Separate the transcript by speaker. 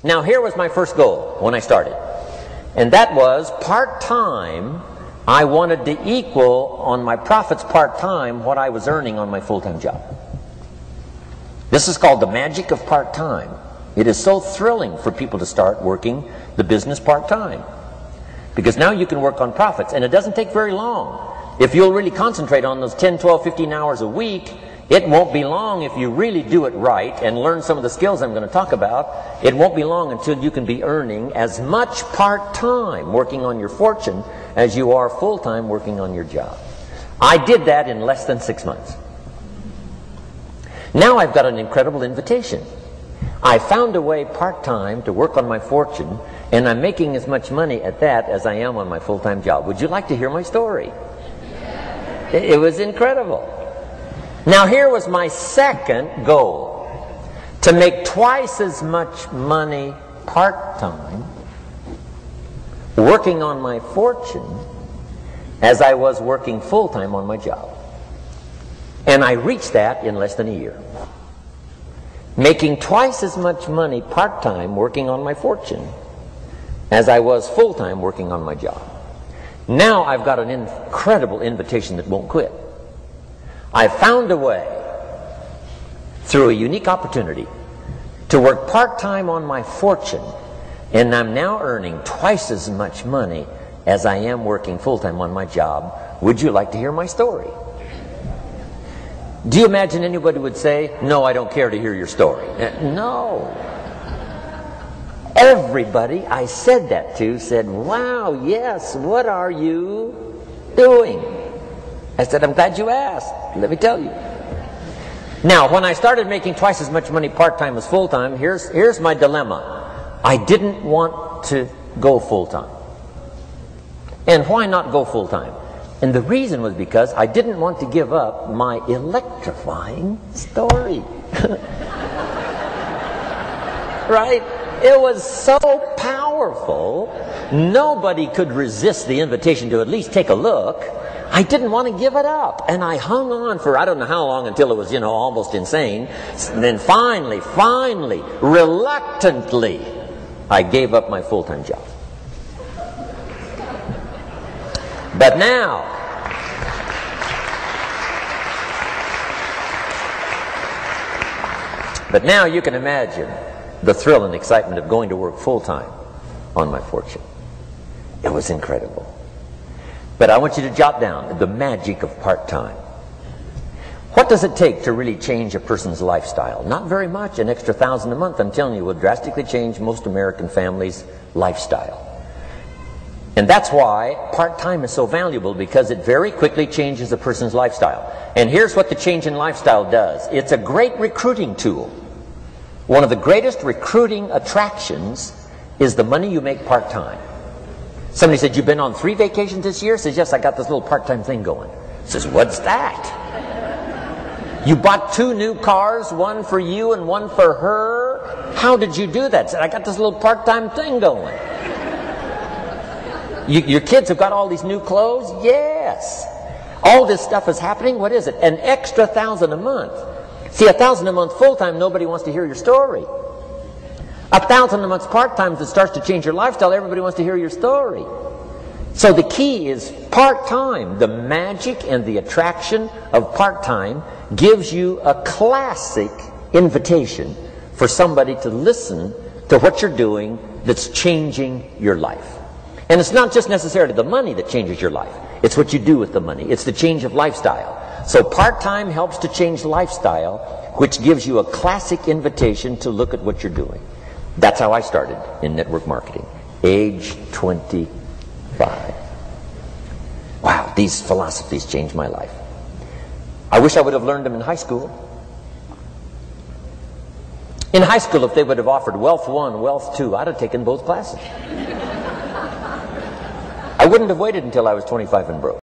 Speaker 1: Now here was my first goal when I started, and that was part-time. I wanted to equal on my profits part-time what I was earning on my full-time job. This is called the magic of part-time. It is so thrilling for people to start working the business part-time, because now you can work on profits, and it doesn't take very long. If you'll really concentrate on those 10, 12, 15 hours a week, it won't be long if you really do it right and learn some of the skills I'm going to talk about. It won't be long until you can be earning as much part-time working on your fortune as you are full-time working on your job. I did that in less than 6 months. Now I've got an incredible invitation. I found a way part-time to work on my fortune, and I'm making as much money at that as I am on my full-time job. Would you like to hear my story? It was incredible. Now here was my second goal, to make twice as much money part-time working on my fortune as I was working full-time on my job. And I reached that in less than a year. Making twice as much money part-time working on my fortune as I was full-time working on my job. Now I've got an incredible invitation that won't quit. I found a way, through a unique opportunity, to work part-time on my fortune, and I'm now earning twice as much money as I am working full-time on my job. Would you like to hear my story? Do you imagine anybody would say, "No, I don't care to hear your story"? No. Everybody I said that to said, "Wow, yes, what are you doing?" I said, "I'm glad you asked. Let me tell you." Now, when I started making twice as much money part-time as full-time, here's my dilemma. I didn't want to go full-time. And why not go full-time? And the reason was because I didn't want to give up my electrifying story. Right? It was so powerful, nobody could resist the invitation to at least take a look. I didn't want to give it up, and I hung on for I don't know how long until it was, almost insane. And then finally, reluctantly, I gave up my full-time job. But now you can imagine the thrill and excitement of going to work full-time on my fortune. It was incredible. But I want you to jot down the magic of part-time. What does it take to really change a person's lifestyle? Not very much. An extra $1,000 a month, I'm telling you, will drastically change most American families' lifestyle. And that's why part-time is so valuable, because it very quickly changes a person's lifestyle. And here's what the change in lifestyle does. It's a great recruiting tool. One of the greatest recruiting attractions is the money you make part-time. Somebody said, "You've been on 3 vacations this year?" Says, "Yes, I got this little part-time thing going." Says, "What's that?" "You bought 2 new cars, one for you and one for her. How did you do that?" Said, "I got this little part-time thing going." Your kids have got all these new clothes? Yes. All this stuff is happening. What is it? An extra $1,000 a month. See, $1,000 a month full-time, nobody wants to hear your story. $1,000 a month part-time that starts to change your lifestyle, everybody wants to hear your story. So the key is part-time. The magic and the attraction of part-time gives you a classic invitation for somebody to listen to what you're doing that's changing your life. And it's not just necessarily the money that changes your life. It's what you do with the money. It's the change of lifestyle. So part-time helps to change lifestyle, which gives you a classic invitation to look at what you're doing. That's how I started in network marketing, age 25. Wow, these philosophies changed my life. I wish I would have learned them in high school. In high school, if they would have offered Wealth 1, Wealth 2, I'd have taken both classes. I wouldn't have waited until I was 25 and broke.